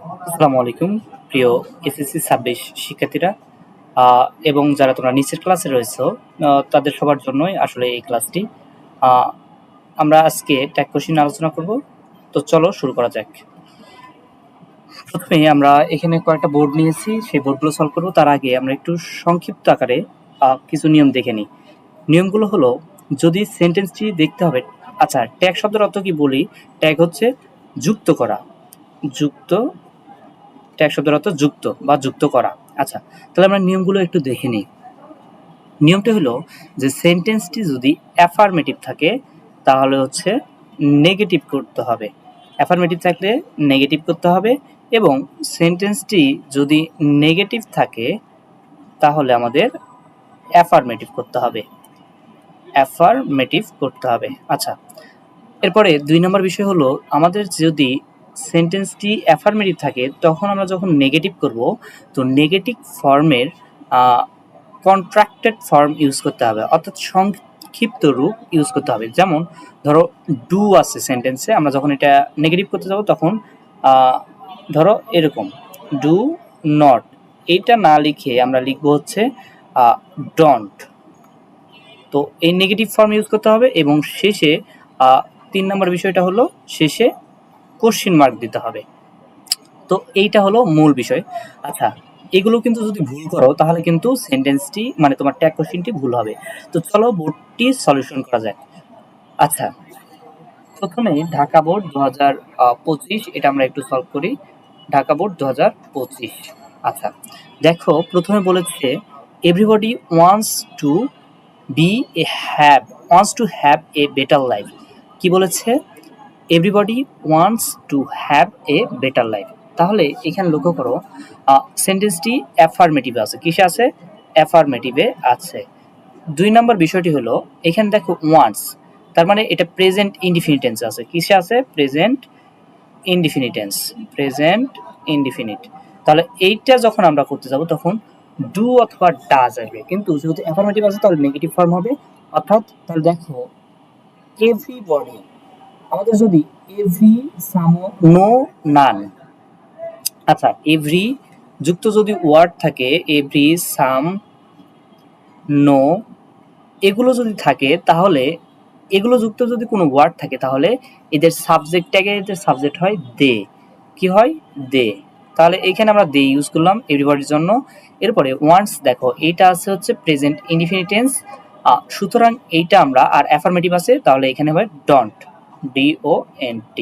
আসসালামু আলাইকুম প্রিয় এসএসসি ২৬ শিক্ষার্থীরা এবং যারা তোমরা নিচের ক্লাসে রয়েছো তাদের সবার জন্যই আসলে এই ক্লাসটি। আ আমরা আজকে ট্যাগ কোশ্চেন আলোচনা করব। তো চলো শুরু করা যাক। প্রথমেই আমরা এখানে কয়েকটা বোর্ড নিয়েছি, সেই বোর্ডগুলো সলভ করব। তার আগে আমরা একটু সংক্ষিপ্ত আকারে কিছু নিয়ম দেখে নিই। নিয়মগুলো হলো, যদি সেন্টেন্সটি দেখতে হবে, আচ্ছা ট্যাগ শব্দের অর্থ কি বলি? ট্যাগ হচ্ছে যুক্ত করা, যুক্ত ট্যাগ শব্দের অর্থ যুক্ত বা যুক্ত করা। আচ্ছা, তাহলে আমরা নিয়মগুলো একটু দেখে নিই। নিয়মটা হলো যে সেন্টেন্সটি যদি অ্যাফার্মেটিভ থাকে তাহলে হচ্ছে নেগেটিভ করতে হবে, অ্যাফার্মেটিভ থাকলে নেগেটিভ করতে হবে, এবং সেন্টেন্সটি যদি নেগেটিভ থাকে তাহলে আমাদের অ্যাফার্মেটিভ করতে হবে, অ্যাফার্মেটিভ করতে হবে। আচ্ছা, এরপরে ২ নম্বর বিষয় হলো, আমাদের যদি সেন্টেন্সটি অ্যাফার্মেটিভ থাকে তখন আমরা যখন নেগেটিভ করব, তো নেগেটিভ ফর্মের কন্ট্রাক্টেড ফর্ম ইউজ করতে হবে, অর্থাৎ সংক্ষিপ্ত রূপ ইউজ করতে হবে। যেমন ধরো ডু আছে সেন্টেন্সে, আমরা যখন এটা নেগেটিভ করতে যাব তখন ধরো এরকম ডু নট, এইটা না লিখে আমরা লিখবো হচ্ছে ডন্ট। তো এই নেগেটিভ ফর্ম ইউজ করতে হবে, এবং শেষে ৩ নম্বর বিষয়টা হলো শেষে কোশ্চেন মার্ক দিতে হবে। তো এইটা হলো মূল বিষয়। আচ্ছা, এগুলো কিন্তু যদি ভুল করো তাহলে কিন্তু সেন্টেন্সটি মানে তোমার ট্যাগ কোশ্চেনটি ভুল হবে। তো চলো বোর্ডটি সলিউশন করা যাক। আচ্ছা, প্রথমে ঢাকা বোর্ড ২০২৫, এটা আমরা একটু সলভ করি। ঢাকা বোর্ড ২০২৫। আচ্ছা, দেখো প্রথমে বলেছে everybody wants to be a have wants to have a better life. কি বলেছে? Everybody wants to have a better life. তাহলে এখানে লক্ষ্য করো সেন্টেন্সটি অ্যাফার্মেটিভ আছে, কিসে আছে? অ্যাফার্মেটিভে আছে। ২ নম্বর বিষয়টি হলো, এখানে দেখো ওয়ান্টস, তার মানে এটা প্রেজেন্ট ইনডিফিনিট আছে, কিসে আছে? Present indefinite, present indefinite. তাহলে এইটা যখন আমরা করতে যাব তখন ডু অথবা ডাজ আসবে, কিন্তু যেহেতু অ্যাফার্মেটিভ আছে তাহলে নেগেটিভ ফর্ম হবে। অর্থাৎ তাহলে দেখো এভরিবডি, আমাদের যদি এভরি সাম নো নান, আচ্ছা এভরি যুক্ত যদি ওয়ার্ড থাকে, এভরি সাম নো এগুলো যদি থাকে, তাহলে এগুলো যুক্ত যদি কোনো ওয়ার্ড থাকে তাহলে এদের সাবজেক্ট ট্যাগে এদের সাবজেক্ট হয় দে। কি হয়? দে। তাহলে এখানে আমরা দে ইউজ করলাম এভরিবডির জন্য। এরপরে ওয়ান্টস, দেখো এইটা আছে হচ্ছে প্রেজেন্ট ইনডিফিনিট টেন্স, সুতরাং এইটা আমরা, আর অ্যাফার্মেটিভ আছে তাহলে এখানে হয় don't, DONT,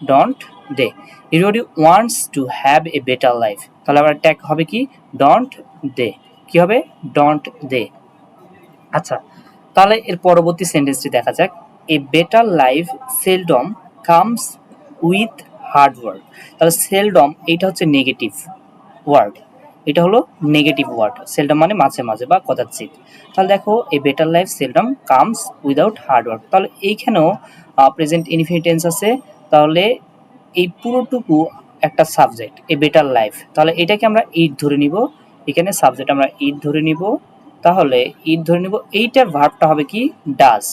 don't they. Everybody wants to have a better life, তাহলে আবার ট্যাগ হবে কি? Don't they. কি হবে? Don't they. আচ্ছা, তাহলে এর পরবর্তী সেন্টেন্সটি দেখা যাক। A better life seldom comes with hard work. তাহলে সেলডম এইটা হচ্ছে নেগেটিভ ওয়ার্ড, এটা হলো নেগেটিভ ওয়ার্ড। সেলডম মানে মাঝে মাঝে বা কদাচিৎ। তাহলে দেখো এ better life seldom comes without hard work, তাহলে এইখানেও প্রেজেন্ট ইনফিনিট টেন্স আছে। তাহলে এই পুরোটুকু একটা সাবজেক্ট, এ বেটার লাইফ, তাহলে এটাকে আমরা ইট ধরে নিব, এখানে সাবজেক্ট আমরা ইট ধরে নিব। তাহলে ইট ধরে নিব, এইটার ভার্বটা হবে কি? Does,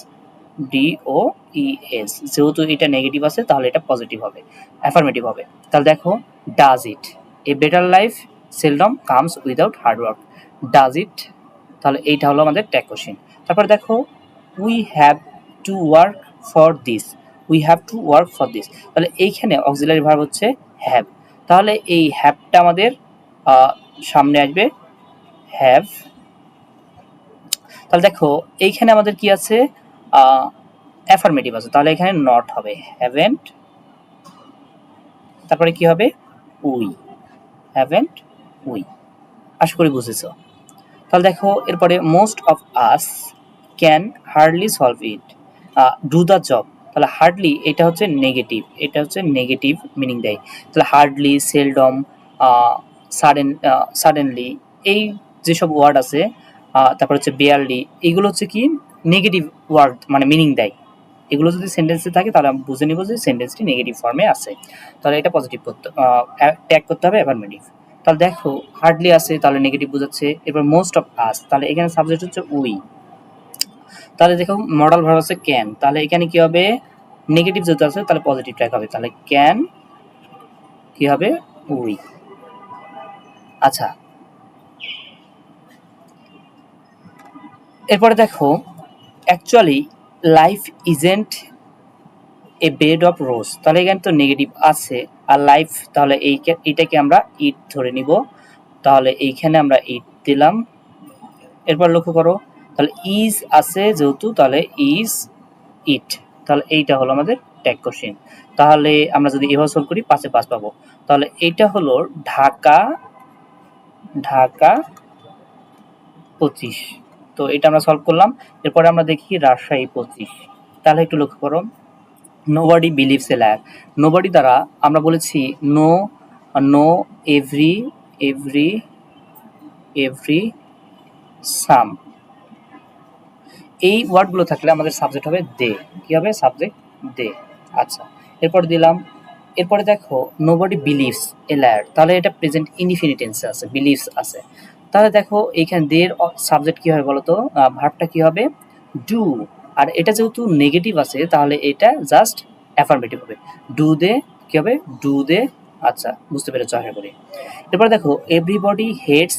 DOES। যেহেতু এটা নেগেটিভ আছে তাহলে এটা পজিটিভ হবে, অ্যাফার্মেটিভ হবে। তাহলে দেখো does it, A better life seldom comes without hard work, does it. তাহলে এইটা হলো আমাদের ট্যাগ কোশ্চেন। তারপর দেখো we have to work for this, we have to work for this, তাহলে এইখানে অক্সিলারি ভার্ব হচ্ছে হ্যাভ। তাহলে এই হ্যাভটা আমাদের সামনে আসবে হ্যাভ। তাহলে দেখো এইখানে আমাদের কি আছে? অ্যাফার্মেটিভ আছে, তাহলে এখানে নট হবে, হ্যাভেন্ট। তারপরে কি হবে? We, haven't we. আশা করি বুঝেছো। তাহলে দেখো এরপরে most of us can hardly solve it do the job. তাহলে হার্ডলি এটা হচ্ছে নেগেটিভ, এটা হচ্ছে নেগেটিভ মিনিং দেয়। তাহলে হার্ডলি, সেলডম, সাডেনলি, এই যেসব ওয়ার্ড আছে, তারপর হচ্ছে বেয়ারলি, এগুলো হচ্ছে কি? নেগেটিভ ওয়ার্ড মানে মিনিং দেয়। এগুলো যদি সেন্টেন্সে থাকে তাহলে আমরা বুঝে নিব যে সেন্টেন্সটি নেগেটিভ ফর্মে আছে, তাহলে এটা পজিটিভ করতে ট্যাগ করতে হবে অ্যাফার্মেটিভ। তাহলে দেখো হার্ডলি আছে তাহলে নেগেটিভ বোঝাচ্ছে। এবার মোস্ট অফ আস, তাহলে এখানে সাবজেক্ট হচ্ছে উই। তাহলে দেখো মডাল ভার্ব আছে ক্যান, তাহলে এখানে কি হবে? নেগেটিভ যেহেতু আছে তাহলে পজিটিভ ট্যাগ হবে, তাহলে ক্যান কি হবে? উই। আচ্ছা, এরপরে দেখো actually life isn't a bed of rose, তাহলে এখানে তো নেগেটিভ আছে, আর লাইফ তাহলে এইটাকে আমরা ইট ধরে নিব, তাহলে এইখানে আমরা ইট দিলাম। এরপর লক্ষ্য করো, তাহলে ইজ আছে যেহেতু, তাহলে ইজ ইট, তাহলে এইটা হলো আমাদের ট্যাগ কোশ্চেন। তাহলে আমরা যদি এভাবে সলভ করি 5 এ 5 পাবো। তাহলে এইটা হলো ঢাকা ঢাকা 25। তো এটা আমরা সলভ করলাম। এরপরে আমরা দেখি রাজশাহী 25। তাহলে একটু লক্ষ্য করো, nobody believes a liar, nobody দ্বারা আমরা বলেছি no, no, every, every, every, some, এই ওয়ার্ডগুলো থাকলে আমাদের সাবজেক্ট হবে দে। কি হবে? Subject they. আচ্ছা, এরপর দিলাম। এরপরে দেখো নোবডি বিলিভস এ লায়ার, তাহলে এটা প্রেজেন্ট ইনডিফিনিট টেন্সে আছে, বিলিভস আছে। তাহলে দেখো এইখানে দের সাবজেক্ট কি হবে বলতো, ভার্বটা কি হবে? ডু। আর এটা যেহেতু নেগেটিভ আছে তাহলে এটা জাস্ট অ্যাফার্মেটিভ হবে। ডু দে কি হবে? Do they. আচ্ছা, বুঝতে পেরেছো আশা করি। এরপর দেখো এভরিবডি হেটস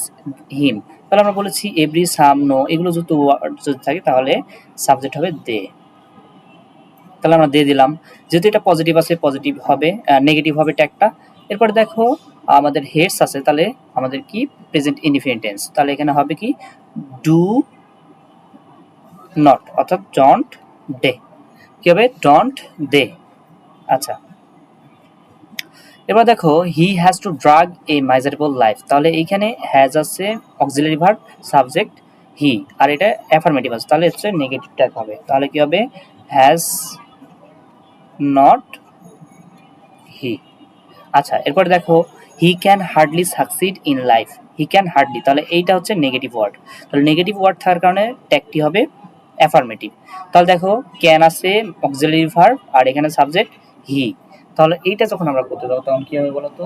হিম, তাহলে আমরা বলেছি এভরি, সাম, নো, এগুলো যদি থাকে তাহলে সাবজেক্ট হবে দে। তাহলে আমরা দিয়ে দিলাম। যেহেতু এটা পজিটিভ আছে, পজিটিভ হবে, নেগেটিভ হবে ট্যাগটা। এরপরে দেখো আমাদের হেডস আছে, তাহলে আমাদের কি? প্রেজেন্ট ইনডিফিনিট টেন্স, তাহলে এখানে হবে কি? ডু নট, অর্থাৎ ডন্ট ডে। কি হবে? Don't they. আচ্ছা, এবার দেখো he has to drug A মাইজারেবল life, তাহলে এইখানে হ্যাজ আছে, অক্সিলারি ভার্ব, সাবজেক্ট হি, আর এটা অ্যাফার্মেটিভ আছে, তাহলে হচ্ছে নেগেটিভ ট্যাগ হবে। তাহলে কি হবে? Has not he. আচ্ছা, এরপর দেখো he can hardly succeed in life, he can hardly, তাহলে এইটা হচ্ছে নেগেটিভ ওয়ার্ড, তাহলে নেগেটিভ ওয়ার্ড থাকার কারণে ট্যাগটি হবে অ্যাফার্মেটিভ। তাহলে দেখো ক্যান আছে, অক্সিলারি ভার্ব, আর এখানে সাবজেক্ট হি, তাহলে এইটা যখন আমরা করতে যাবো তখন কি হবে বলতো,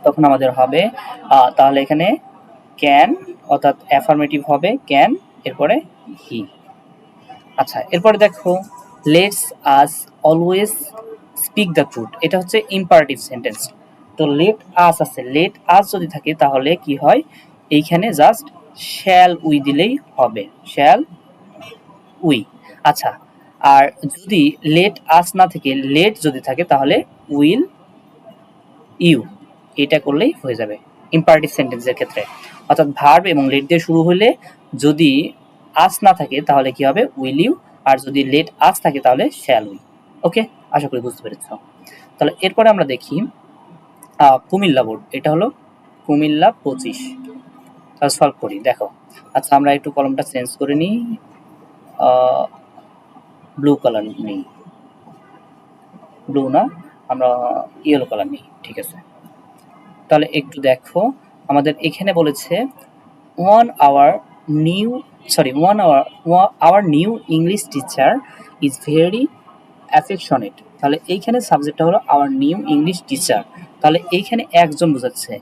তখন আমাদের হবে তাহলে এখানে ক্যান, অর্থাৎ অ্যাফার্মেটিভ হবে ক্যান, এরপরে হি। আচ্ছা, এরপরে দেখো let's us always speak the truth, এটা হচ্ছে ইম্পারেটিভ সেন্টেন্স। তো লেট আস আছে, লেট আস যদি থাকে তাহলে কি হয়? এইখানে জাস্ট শ্যাল উই দিলেই হবে, শ্যাল উই। আচ্ছা, আর যদি লেট আস না থেকে লেট যদি থাকে তাহলে উইল ইউ, এটা করলেই হয়ে যাবে ইম্পারেটিভ সেন্টেন্সের ক্ষেত্রে। অর্থাৎ ভার্ব এবং লেট দিয়ে শুরু হলে যদি আস না থাকে তাহলে কি হবে? উইল ইউ, আর যদি লেট আস থাকে তাহলে শ্যাল উই। ওকে, আশা করি বুঝতে পেরেছ। তাহলে এরপরে আমরা দেখি কুমিল্লা বোর্ড, এটা হলো কুমিল্লা 25। তাহলে সলভ করি, দেখো। আচ্ছা, আমরা একটু কলমটা চেঞ্জ করে নিই, ব্লু কালার নিই, ব্লু না, আমরা ইয়েলো কালার নিই, ঠিক আছে। তাহলে একটু দেখো, আমাদের এখানে বলেছে one our new, sorry, our new English teacher is very affectionate, তাহলে এইখানে সাবজেক্টটা হলো আওয়ার নিউ ইংলিশ টিচার, তাহলে এইখানে একজন বোঝাচ্ছে,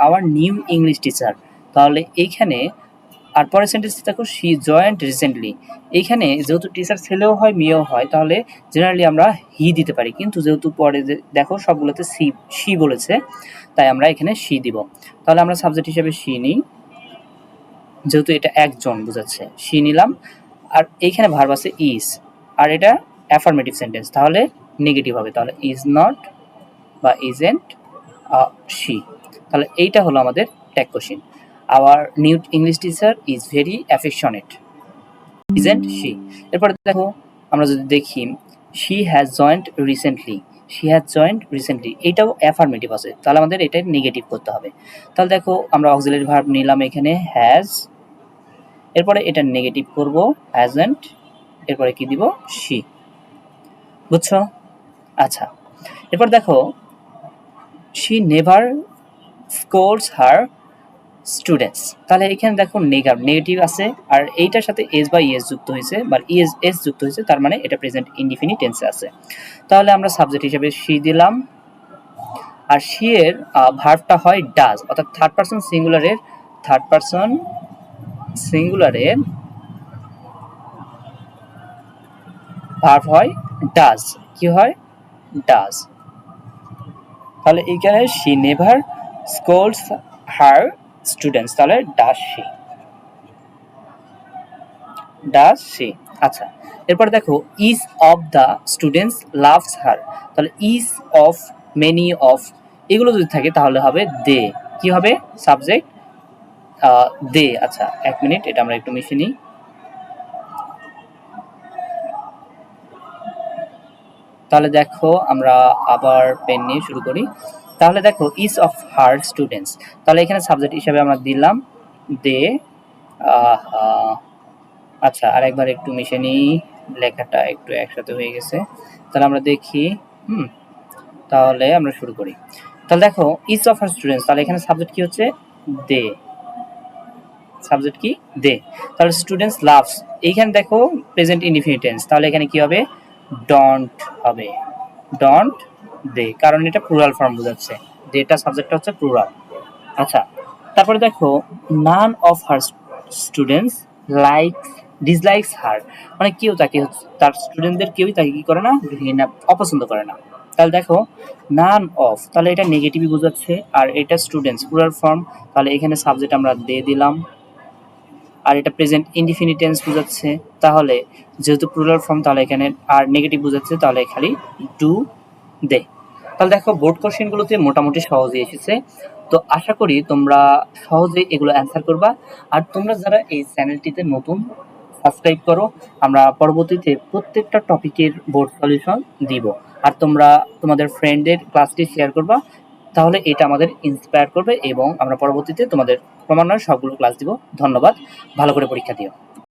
আওয়ার নিউ ইংলিশ টিচার, তাহলে এইখানে আর পরের সেন্টেন্সে দেখো শি জয়েন্ট রিসেন্টলি, এইখানে যেহেতু টিচার ছেলেও হয় মেয়েও হয় তাহলে জেনারেলি আমরা হি দিতে পারি, কিন্তু যেহেতু পরে দেখো সবগুলোতে শি বলেছে তাই আমরা এখানে শি দিব। তাহলে আমরা সাবজেক্ট হিসেবে শি নিই, যেহেতু এটা একজন বোঝাচ্ছে শি নিলাম। আর এইখানে ভার্ব আছে ইজ, আর এটা অ্যাফার্মেটিভ সেন্টেন্স, তাহলে নেগেটিভ হবে, তাহলে ইজ নট বা ইজেন্ট শি। তাহলে এইটা হলো আমাদের tag question, our new English teacher is very affectionate, isn't she. এরপরে দেখো আমরা যদি দেখি she has joint recently, she has joint recently, এইটাও অ্যাফার্মেটিভ আছে, তাহলে আমাদের এটা নেগেটিভ করতে হবে। তাহলে দেখো আমরা অক্সিলারি ভার্ব নিলাম এখানে হ্যাজ, এরপরে এটা নেগেটিভ করব হ্যাজন্ট, এরপরে কি দিব? শি। বুঝছো? আচ্ছা, এরপর দেখো she never scolds her students, তাহলে এখানে দেখো নেগেটিভ আছে, আর এইটার সাথে এস বা ইএস যুক্ত হয়েছে বা এস যুক্ত হয়েছে, তার মানে এটা প্রেজেন্ট ইনডিফিনিট টেন্সে আছে। তাহলে আমরা সাবজেক্ট হিসেবে শি দিলাম, আর শি এর ভার্বটা হয় ডাজ, অর্থাৎ থার্ড পারসন সিঙ্গুলারের ভার্ব হয় ডাজ, কি হয়? ডাজ। তাহলে এইখানে শি নেভার স্কোল্ডস হার স্টুডেন্টস, তাহলে ডাজ শি। আচ্ছা, এরপর দেখো is of the students loves her, তাহলে ইজ অফ, মেনি অফ এগুলো যদি থাকে তাহলে হবে দে। কি হবে? Subject they. আচ্ছা, 1 মিনিট, এটা আমরা একটু মিশিয়ে নিই। তাহলে দেখো আমরা আবার পেন নিয়ে শুরু করি। তাহলে দেখো ইজ অফ হার স্টুডেন্টস, তাহলে এখানে সাবজেক্ট হিসেবে আমরা দিলাম দে। আচ্ছা, আরেকবার একটু মিশে নিই, লেখাটা একটু একসাথে হয়ে গেছে। তাহলে আমরা দেখি। তাহলে আমরা শুরু করি। তাহলে দেখো ইচ অফ হার স্টুডেন্টস, তাহলে এখানে সাবজেক্ট কি হচ্ছে? দে। সাবজেক্ট কি? দে। তাহলে স্টুডেন্টস লাভস, এইখানে দেখো প্রেজেন্ট ইনডিফিনিট টেন্স, তাহলে এখানে কি হবে? ডন্ট হবে। ডন্ট দে, কারণ এটা প্লুরাল ফর্ম বোঝাচ্ছে, দেটা সাবজেক্টটা হচ্ছে প্লুরাল। আচ্ছা, তারপরে দেখো none of her students likes dislikes her, মানে কেউ তাকে, তার স্টুডেন্টদের কেউই তাকে কি করে না, ঘৃণা, অপছন্দ করে না। তাহলে দেখো নান অফ, তাহলে এটা নেগেটিভই বোঝাচ্ছে, আর এটা স্টুডেন্টস প্লুরাল ফর্ম, তাহলে এখানে সাবজেক্ট আমরা দে দিলাম, আর এটা প্রেজেন্ট ইনডিফিনিট টেন্স বোঝাচ্ছে, তাহলে যেহেতু প্লুরাল ফর্ম তাহলে এখানে আর নেগেটিভ বোঝাচ্ছে, তাহলে খালি ডু দে। তাহলে দেখো বোর্ড কোশ্চেনগুলোতে মোটামুটি সহজে এসেছে, তো আশা করি তোমরা সহজে এগুলো অ্যান্সার করবা। আর তোমরা যারা এই চ্যানেলটিতে নতুন, সাবস্ক্রাইব করো, আমরা পরবর্তীতে প্রত্যেকটা টপিকের বোর্ড সলিউশন দিব। আর তোমরা তোমাদের ফ্রেন্ডদের ক্লাসটি শেয়ার করবা, তাহলে এটা আমাদের ইন্সপায়ার করবে এবং আমরা পরবর্তীতে তোমাদের ক্রমান্বয়ে সবগুলো ক্লাস দিব। ধন্যবাদ, ভালো করে পরীক্ষা দিও।